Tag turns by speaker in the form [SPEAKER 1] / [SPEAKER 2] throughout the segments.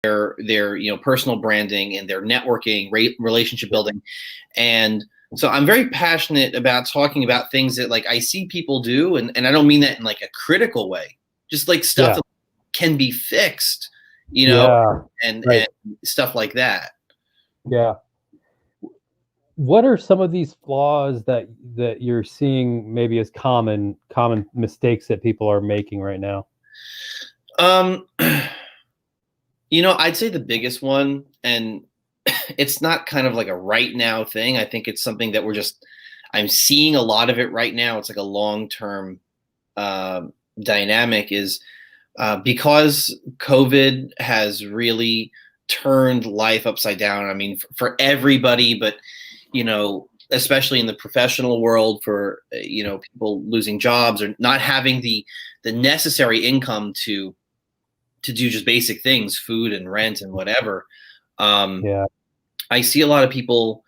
[SPEAKER 1] their personal branding and their networking, relationship building. And so I'm very passionate about talking about things that like I see people do, and I don't mean that in like a critical way, just like stuff that can be fixed, and stuff like that.
[SPEAKER 2] Yeah. What are some of these flaws that you're seeing maybe as common mistakes that people are making right now?
[SPEAKER 1] I'd say the biggest one, and it's not kind of like a right now thing. I think it's something that I'm seeing a lot of it right now. It's like a long-term dynamic is because COVID has really turned life upside down. I mean, for everybody, but, especially in the professional world for, people losing jobs or not having the necessary income to do just basic things, food and rent and whatever. I see a lot of people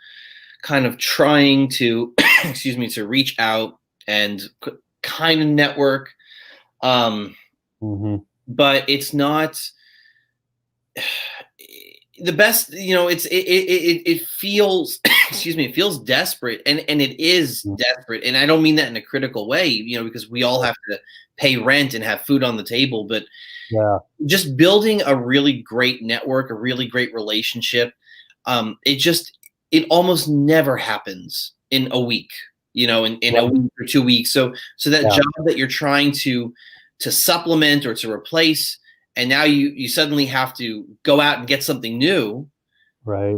[SPEAKER 1] kind of trying to, to reach out and kind of network. But it's not the best, it feels, it feels desperate and it is desperate. And I don't mean that in a critical way, because we all have to pay rent and have food on the table, but just building a really great network, a really great relationship. It almost never happens in a week, in a week or 2 weeks. So that job that you're trying to supplement or to replace, and now you suddenly have to go out and get something new.
[SPEAKER 2] Right.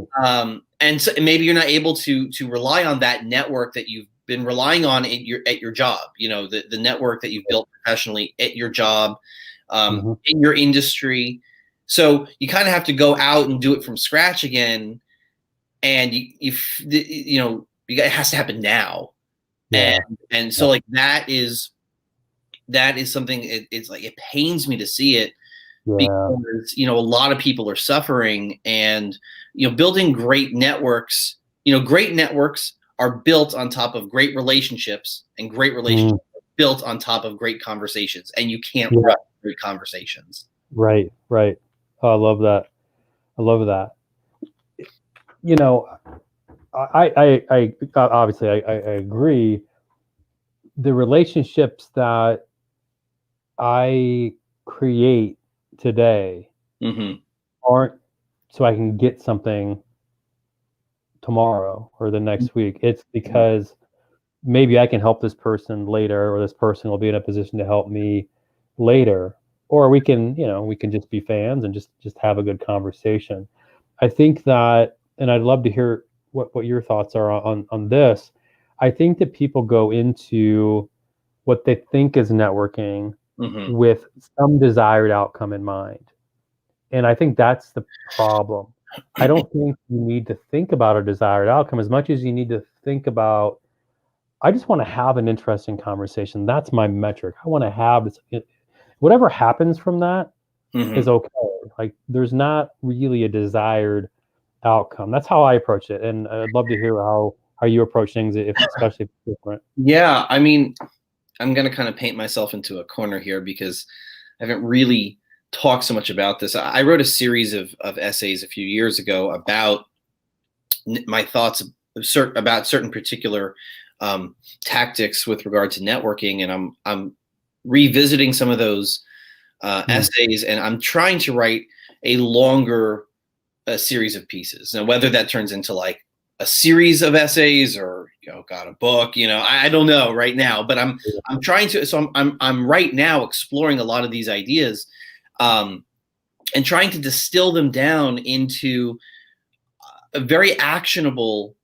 [SPEAKER 1] And so maybe you're not able to rely on that network that you've been relying on at your job, the network that you've built professionally at your job, in your industry. So you kind of have to go out and do it from scratch again. And it has to happen now. And so like that is something, it's like, it pains me to see it because, a lot of people are suffering, and, building great networks, great networks are built on top of great relationships, and great relationships are built on top of great conversations, and you can't run great conversations.
[SPEAKER 2] Right. Oh, I love that. I obviously I agree. The relationships that I create today aren't so I can get something tomorrow or the next week. It's because maybe I can help this person later, or this person will be in a position to help me later, or we can just be fans and just have a good conversation. I think that, and I'd love to hear what your thoughts are on this. I think that people go into what they think is networking with some desired outcome in mind. And I think that's the problem. I don't think you need to think about a desired outcome as much as you need to think about, I just want to have an interesting conversation. That's my metric. I want to have this. Whatever happens from that is okay. Like, there's not really a desired outcome. That's how I approach it. And I'd love to hear how you approach things, especially if it's different.
[SPEAKER 1] Yeah, I mean, I'm going to kind of paint myself into a corner here because I haven't really talked so much about this. I wrote a series of essays a few years ago about my thoughts about certain particular tactics with regard to networking, and I'm revisiting some of those essays, and I'm trying to write a longer series of pieces. Now, whether that turns into like a series of essays or a book, I don't know right now, but I'm trying to. So I'm right now exploring a lot of these ideas, and trying to distill them down into a very actionable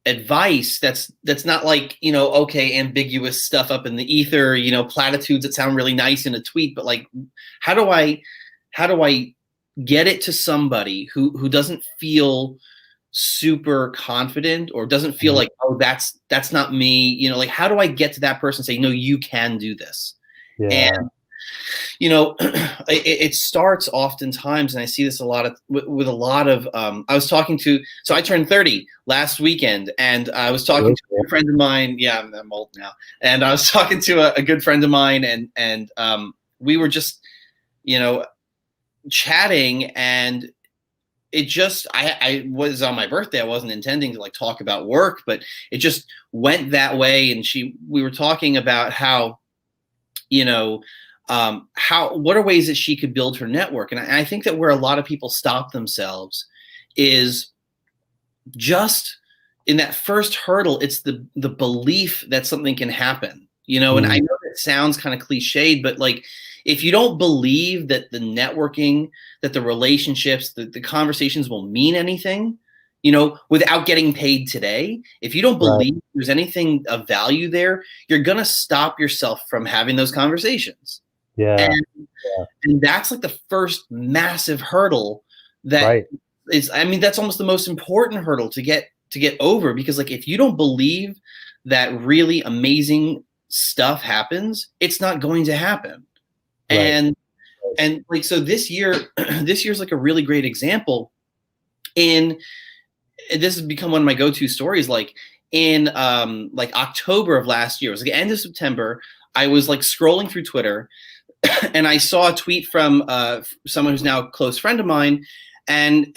[SPEAKER 1] advice that's not like, ambiguous stuff up in the ether, platitudes that sound really nice in a tweet, but like, how do I get it to somebody who doesn't feel super confident or doesn't feel like, oh, that's not me, like, how do I get to that person and say, no, you can do this? And it starts oftentimes, and I see this a lot with a lot of, so I turned 30 last weekend, and I was talking to a friend of mine. Yeah, I'm old now. And I was talking to a good friend of mine, and we were just, chatting, and it just, I was on my birthday. I wasn't intending to like talk about work, but it just went that way. And we were talking about how, what are ways that she could build her network. And I think that where a lot of people stop themselves is just in that first hurdle. It's the belief that something can happen, and I know that sounds kind of cliched, but like, if you don't believe that the networking, that the relationships, the conversations will mean anything, without getting paid today, if you don't believe there's anything of value there, you're going to stop yourself from having those conversations.
[SPEAKER 2] Yeah.
[SPEAKER 1] And that's like the first massive hurdle that is, I mean, that's almost the most important hurdle to get over, because like, if you don't believe that really amazing stuff happens, it's not going to happen. And like, so this year's like a really great example. And this has become one of my go-to stories. Like in like October of last year, it was like the end of September, I was like scrolling through Twitter and I saw a tweet from someone who's now a close friend of mine. And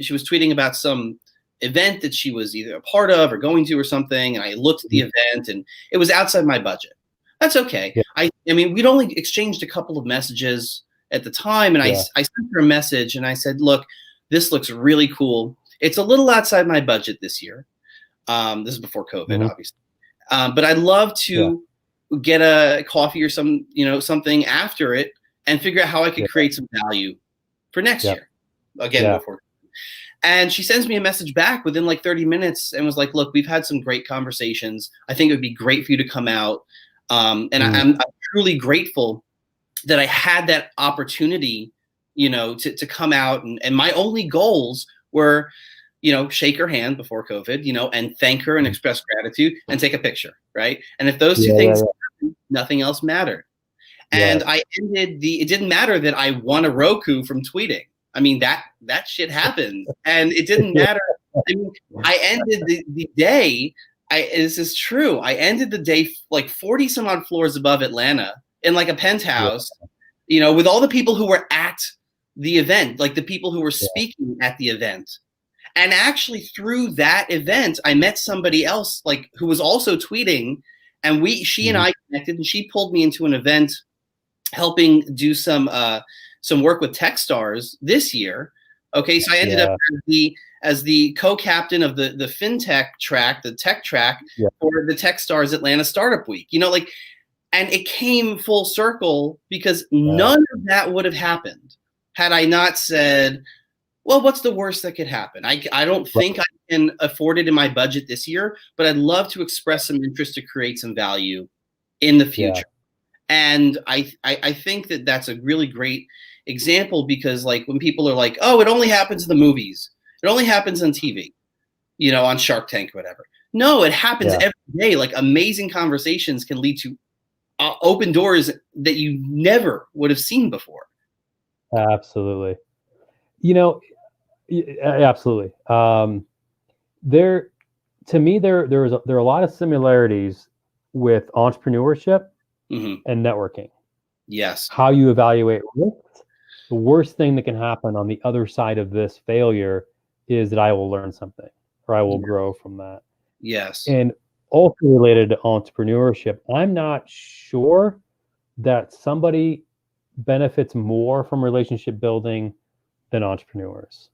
[SPEAKER 1] she was tweeting about some event that she was either a part of or going to or something. And I looked at the event and it was outside my budget. That's okay. Yeah. I mean, we'd only exchanged a couple of messages at the time. And I sent her a message and I said, look, this looks really cool. It's a little outside my budget this year. This is before COVID, obviously. But I'd love to get a coffee or something after it and figure out how I could create some value for next year. Again, before. And she sends me a message back within like 30 minutes and was like, look, we've had some great conversations. I think it would be great for you to come out. And I'm truly grateful that I had that opportunity, to come out. And my only goals were, shake her hand before COVID, and thank her and express gratitude and take a picture. Right. And if those two things happened, nothing else mattered. And I ended it didn't matter that I won a Roku from tweeting. I mean, that shit happened and it didn't matter. I mean, I ended the day. This is true. I ended the day like 40 some odd floors above Atlanta in like a penthouse, with all the people who were at the event, like the people who were speaking at the event. And actually through that event, I met somebody else like who was also tweeting, and she and I connected, and she pulled me into an event helping do some work with Techstars this year. Okay. So I ended up as the co-captain of the fintech track, the tech track for the Techstars Atlanta Startup Week, and it came full circle because none of that would have happened had I not said, well, what's the worst that could happen? I don't think I can afford it in my budget this year, but I'd love to express some interest to create some value in the future. And I think that that's a really great example, because like when people are like, oh, it only happens in the movies, it only happens on TV, on Shark Tank or whatever. No, it happens every day. Like amazing conversations can lead to open doors that you never would have seen before.
[SPEAKER 2] Absolutely. Absolutely. There are a lot of similarities with entrepreneurship and networking.
[SPEAKER 1] Yes.
[SPEAKER 2] How you evaluate risks. The worst thing that can happen on the other side of this failure is that I will learn something or I will grow from that.
[SPEAKER 1] Yes.
[SPEAKER 2] And also related to entrepreneurship, I'm not sure that somebody benefits more from relationship building than entrepreneurs.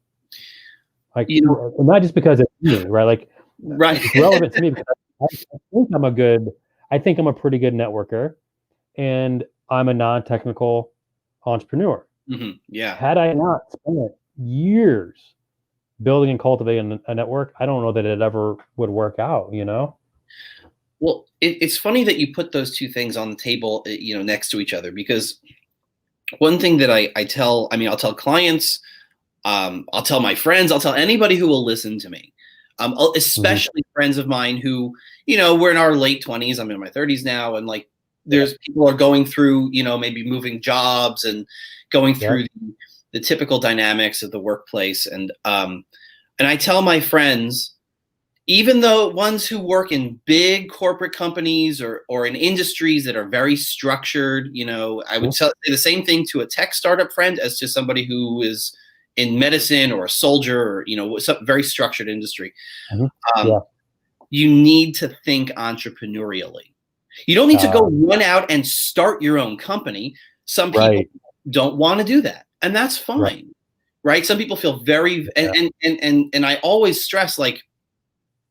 [SPEAKER 2] Like, and not just because it's me, right? Like, it's relevant to me because I think I'm a pretty good networker, and I'm a non-technical entrepreneur. Had I not spent years building and cultivating a network, I don't know that it ever would work out,
[SPEAKER 1] Well, it's funny that you put those two things on the table, next to each other, because one thing that I'll tell clients, I'll tell my friends, I'll tell anybody who will listen to me, especially friends of mine who, we're in our late 20s. I'm in my 30s now. And like, there's people are going through, maybe moving jobs and going through the typical dynamics of the workplace. And I tell my friends, even though ones who work in big corporate companies or in industries that are very structured, I would say the same thing to a tech startup friend as to somebody who is in medicine or a soldier or, some very structured industry.
[SPEAKER 2] Yeah.
[SPEAKER 1] You need to think entrepreneurially. You don't need to go run out and start your own company. Some people don't want to do that, and that's fine, right? Some people feel very, and I always stress, like,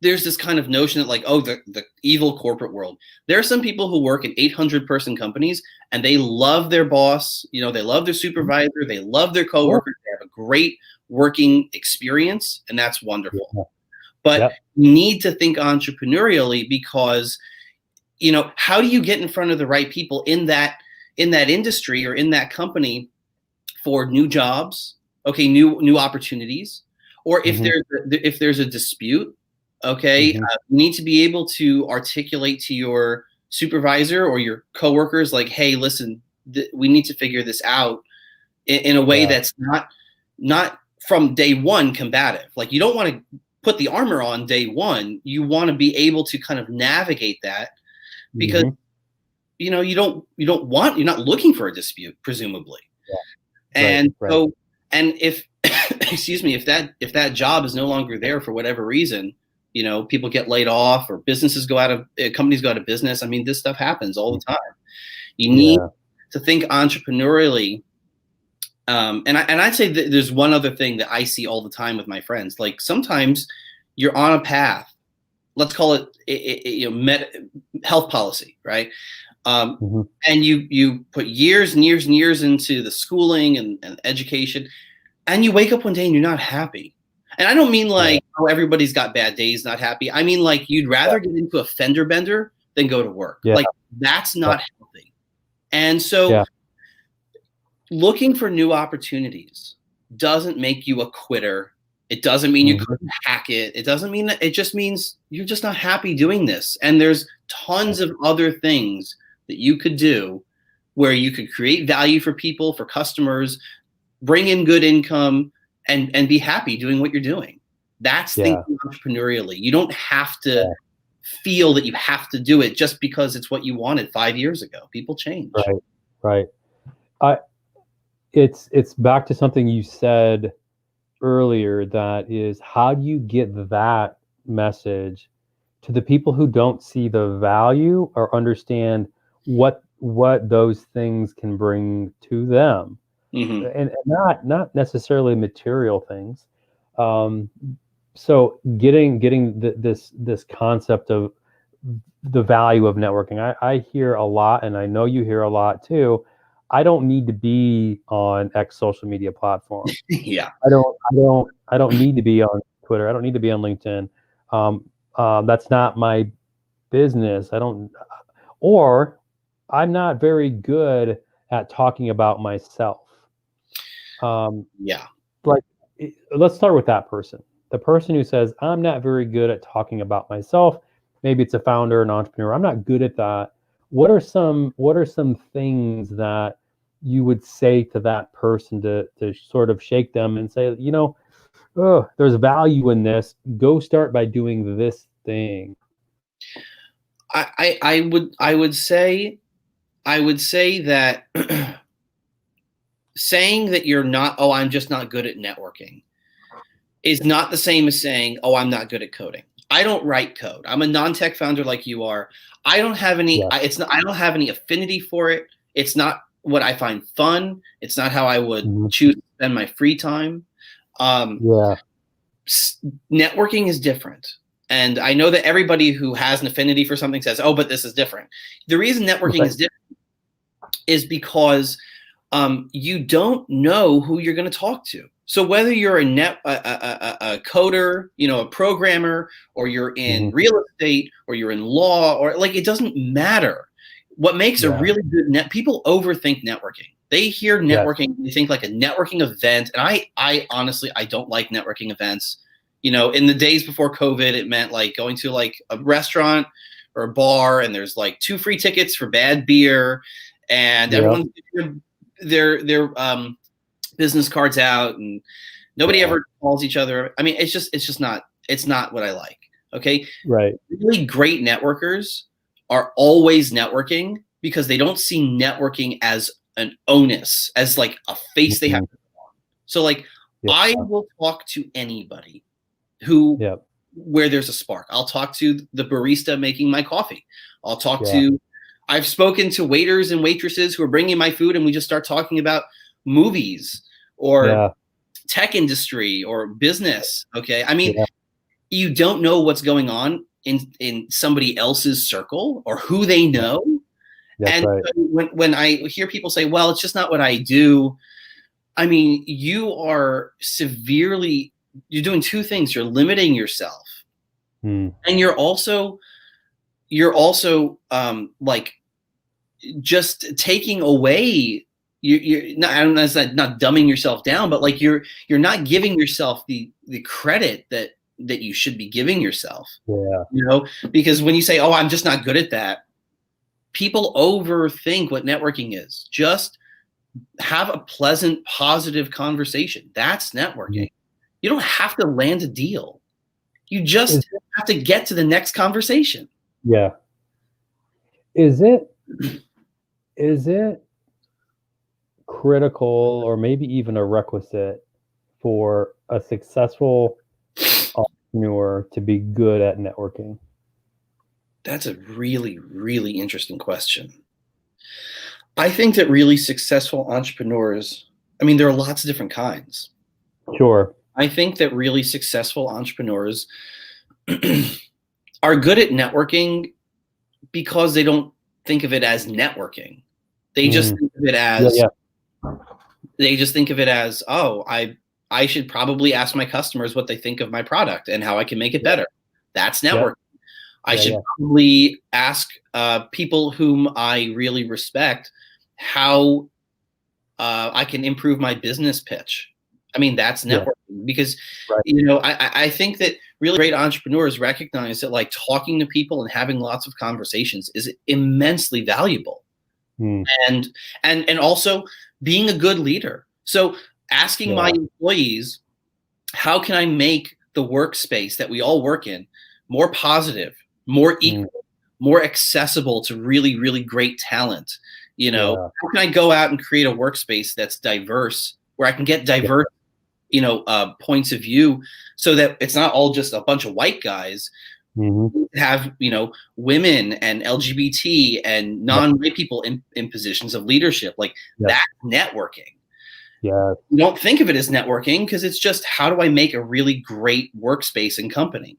[SPEAKER 1] there's this kind of notion that, like, oh, the evil corporate world. There are some people who work in 800-person companies and they love their boss, they love their supervisor, they love their coworkers, they have a great working experience, and that's wonderful. But you need to think entrepreneurially, because, how do you get in front of the right people in that industry or in that company for new jobs, new opportunities, or if there's a dispute, you need to be able to articulate to your supervisor or your coworkers, like, hey, listen, we need to figure this out in a way that's not from day one combative. Like, you don't want to put the armor on day one. You want to be able to kind of navigate that, because you're not looking for a dispute, presumably. And so, and if excuse me, if that job is no longer there for whatever reason, people get laid off or businesses companies go out of business. I mean, this stuff happens all the time. You need to think entrepreneurially. And I'd say that there's one other thing that I see all the time with my friends. Like, sometimes you're on a path, let's call it, health policy, right? And you put years and years and years into the schooling and education, and you wake up one day and you're not happy. And I don't mean like, oh, everybody's got bad days, not happy. I mean, like, you'd rather get into a fender bender than go to work. Like, that's not healthy. And so looking for new opportunities doesn't make you a quitter. It doesn't mean you couldn't hack it. It doesn't mean that. It just means you're just not happy doing this. And there's tons of other things that you could do where you could create value for people, for customers, bring in good income, and be happy doing what you're doing. That's thinking entrepreneurially. You don't have to feel that you have to do it just because it's what you wanted 5 years ago. People change.
[SPEAKER 2] Right. It's back to something you said earlier, that is, how do you get that message to the people who don't see the value or understand what those things can bring to them? And not necessarily material things. So getting this concept of the value of networking, I hear a lot, and I know you hear a lot too. I don't need to be on X social media platform. I don't need to be on Twitter. I don't need to be on LinkedIn. That's not my business. Or I'm not very good at talking about myself. Like, let's start with that person. The person who says, I'm not very good at talking about myself. Maybe it's a founder, an entrepreneur. I'm not good at that. What are some things that you would say to that person to sort of shake them and say, there's value in this. Go start by doing this thing.
[SPEAKER 1] I would say that saying that you're not, oh, I'm just not good at networking, is not the same as saying, oh, I'm not good at coding. I don't write code. I'm a non-tech founder like you are. I don't have any. I don't have any affinity for it. It's not what I find fun. It's not how I would choose to spend my free time. Networking is different. And I know that everybody who has an affinity for something says, oh, but this is different. The reason networking is different is because you don't know who you're going to talk to. So whether you're a coder, a programmer, or you're in real estate, or you're in law, or like, it doesn't matter. What makes a really good people overthink networking. They hear networking, they think like a networking event. And I honestly, I don't like networking events. In the days before COVID, it meant like going to like a restaurant or a bar, and there's like 2 free tickets for bad beer, and everyone's their business cards out, and nobody ever calls each other. I mean, it's not what I like. Okay.
[SPEAKER 2] Right.
[SPEAKER 1] Really great networkers are always networking because they don't see networking as an onus, as like a face they have to put on. So like
[SPEAKER 2] Yeah.
[SPEAKER 1] I will talk to anybody who
[SPEAKER 2] Yeah.
[SPEAKER 1] where there's a spark. I'll talk to the barista making my coffee. I'll talk to I've spoken to waiters and waitresses who are bringing my food, and we just start talking about movies or tech industry or business. Okay. I mean, you don't know what's going on in somebody else's circle or who they know.
[SPEAKER 2] That's
[SPEAKER 1] And
[SPEAKER 2] right.
[SPEAKER 1] when I hear people say, well, it's just not what I do. I mean, you're doing two things. You're limiting yourself. And you're also like just taking away you're not, I don't know, it's not dumbing yourself down, but like you're not giving yourself the credit that you should be giving yourself. You know, because when you say, oh, I'm just not good at that, people overthink what networking is. Just have a pleasant, positive conversation. That's networking. You don't have to land a deal. You just have to get to the next conversation.
[SPEAKER 2] Yeah. Is it critical or maybe even a requisite for a successful entrepreneur to be good at networking?
[SPEAKER 1] That's a really, really interesting question. I think that really successful entrepreneurs, I mean, there are lots of different kinds.
[SPEAKER 2] Sure.
[SPEAKER 1] I think that really successful entrepreneurs are good at networking because they don't think of it as networking. They just think of it as they just think of it as, oh, I should probably ask my customers what they think of my product and how I can make it better. That's networking. I should probably ask people whom I really respect how I can improve my business pitch. I mean, that's networking because, you know, I think that really great entrepreneurs recognize that like talking to people and having lots of conversations is immensely valuable. And also being a good leader. So asking my employees, how can I make the workspace that we all work in more positive, more equal, more accessible to really, really great talent? You know, how can I go out and create a workspace that's diverse, where I can get diverse, you know, points of view, so that it's not all just a bunch of white guys. Have, you know, women and LGBT and non-white people in positions of leadership. Like that's networking. You don't think of it as networking because it's just, how do I make a really great workspace and company?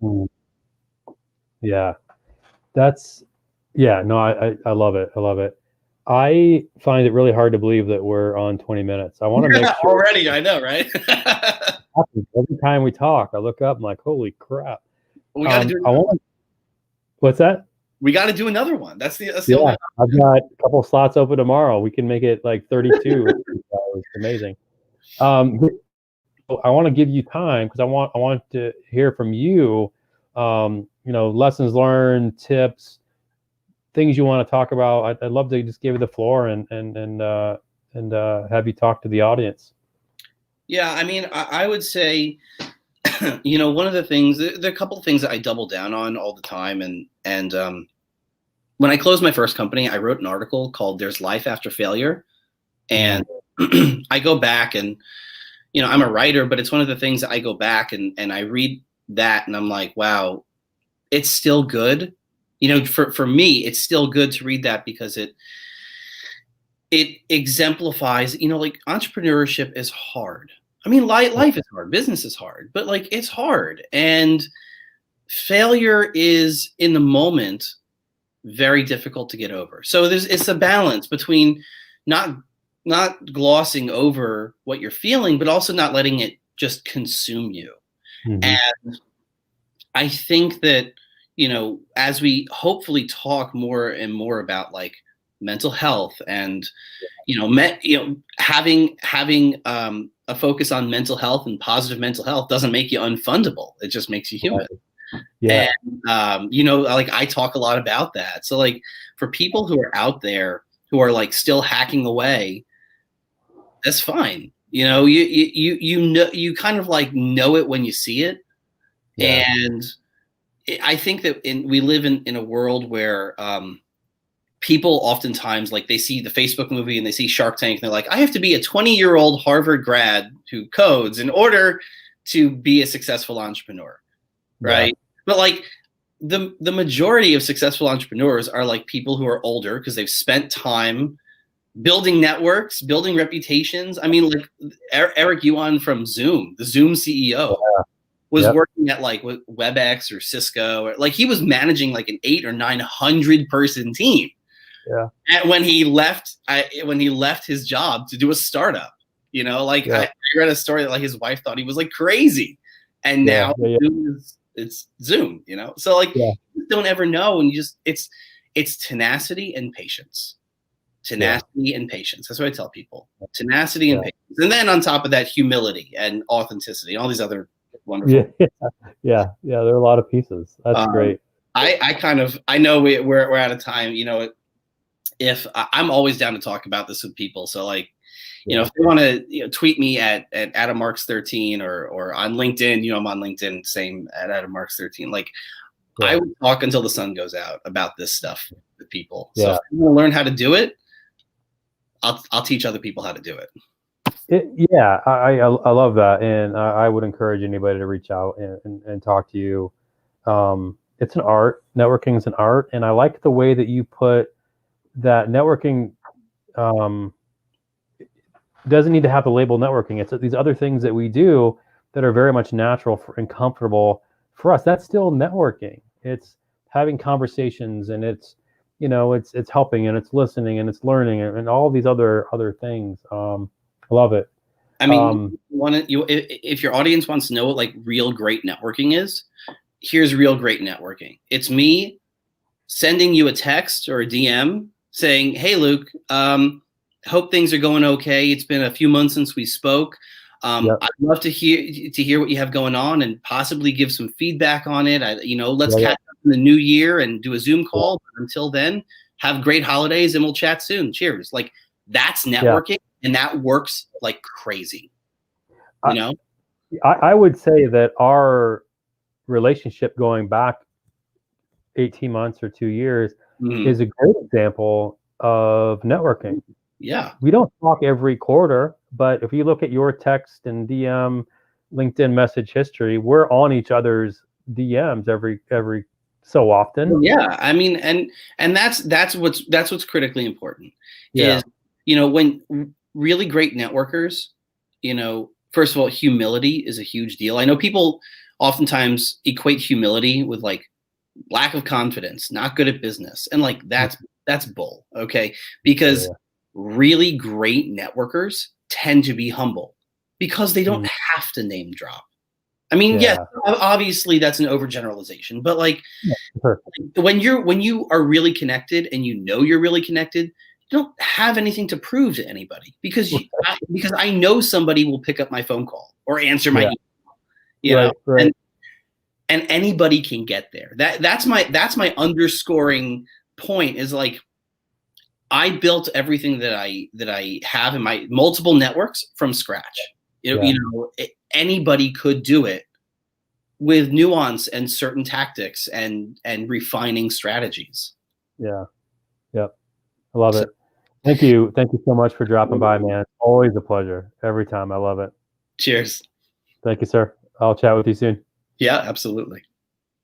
[SPEAKER 2] That's no, I love it. I love it. I find it really hard to believe that we're on 20 minutes. I want to make sure
[SPEAKER 1] already. I know, right?
[SPEAKER 2] Every time we talk, I look up, I'm like, holy crap.
[SPEAKER 1] We got to do
[SPEAKER 2] what's that?
[SPEAKER 1] We got to do another one. That's the only
[SPEAKER 2] I've got a couple slots open tomorrow. We can make it like 32. It's amazing. I want to give you time because I want to hear from you. You know, lessons learned, tips, things you want to talk about. I'd love to just give you the floor and have you talk to the audience.
[SPEAKER 1] Yeah, I mean, I would say, you know, one of the things, there are a couple of things that I double down on all the time. And when I closed my first company, I wrote an article called "There's Life After Failure." And I go back and, you know, I'm a writer, but it's one of the things that I go back and I read that and I'm like, wow, it's still good. You know, for me, it's still good to read that because it exemplifies, you know, like entrepreneurship is hard. I mean, life is hard, business is hard, but like it's hard. And failure is in the moment very difficult to get over. So it's a balance between not glossing over what you're feeling, but also not letting it just consume you. And I think that, you know, as we hopefully talk more and more about like mental health and, you know, having a focus on mental health and positive mental health doesn't make you unfundable. It just makes you human. And, you know, like I talk a lot about that. So like for people who are out there who are like still hacking away, that's fine. You know, you know, you kind of like know it when you see it. And I think that we live in a world where people oftentimes, like, they see the Facebook movie and they see Shark Tank and they're like, I have to be a 20-year-old Harvard grad who codes in order to be a successful entrepreneur, right? Yeah. But like the majority of successful entrepreneurs are like people who are older because they've spent time building networks, building reputations. I mean, like Eric Yuan from Zoom, the Zoom CEO, was working at like WebEx or Cisco, or like he was managing like an 800 or 900 person team.
[SPEAKER 2] Yeah.
[SPEAKER 1] And when he left his job to do a startup, you know, like I read a story that like his wife thought he was like crazy, and now it's Zoom, you know. So like you don't ever know, and it's tenacity and patience. Tenacity and patience. That's what I tell people. Tenacity and patience, and then on top of that, humility and authenticity, and all these other wonderful.
[SPEAKER 2] Yeah. There are a lot of pieces. That's great.
[SPEAKER 1] I know we're out of time. You know, if I'm always down to talk about this with people, so like, you know, if they want to tweet me at Adam Marx 13 or on LinkedIn, you know, I'm on LinkedIn, same at Adam Marx 13. Like, I would talk until the sun goes out about this stuff with people. So if you want to learn how to do it, I'll teach other people how to do it.
[SPEAKER 2] I love that, and I would encourage anybody to reach out and talk to you. It's an art. Networking is an art, and I like the way that you put that networking doesn't need to have the label networking. It's these other things that we do that are very much natural and comfortable for us. That's still networking. It's having conversations, and it's, you know, it's helping, and it's listening, and it's learning, and all these other things. I love it.
[SPEAKER 1] I mean, if your audience wants to know what like real great networking is, here's real great networking. It's me sending you a text or a DM saying, "Hey, Luke, hope things are going okay. It's been a few months since we spoke. I'd love to hear what you have going on and possibly give some feedback on it. Let's catch up in the new year and do a Zoom call. But until then, have great holidays and we'll chat soon. Cheers." Like, that's networking, and that works like crazy. You know,
[SPEAKER 2] I would say that our relationship going back 18 months or 2 years is a great example of networking.
[SPEAKER 1] Yeah.
[SPEAKER 2] We don't talk every quarter, but if you look at your text and DM, LinkedIn message history, we're on each other's DMs every so often.
[SPEAKER 1] Yeah. I mean, and that's what's critically important is, you know, when really great networkers, you know, first of all, humility is a huge deal. I know people oftentimes equate humility with like lack of confidence, not good at business. And like, that's bull. Okay. Because really great networkers tend to be humble because they don't have to name drop. I mean, yes, obviously that's an overgeneralization, but like when you are really connected and you know you're really connected, you don't have anything to prove to anybody because I know somebody will pick up my phone call or answer my email, you know, and anybody can get there. That's my underscoring point is like, I built everything that I have in my multiple networks from scratch. You know, anybody could do it with nuance and certain tactics and refining strategies.
[SPEAKER 2] I love it. Thank you so much for dropping by, man. Always a pleasure every time. I love it.
[SPEAKER 1] Cheers.
[SPEAKER 2] Thank you, sir. I'll chat with you soon.
[SPEAKER 1] Yeah, absolutely.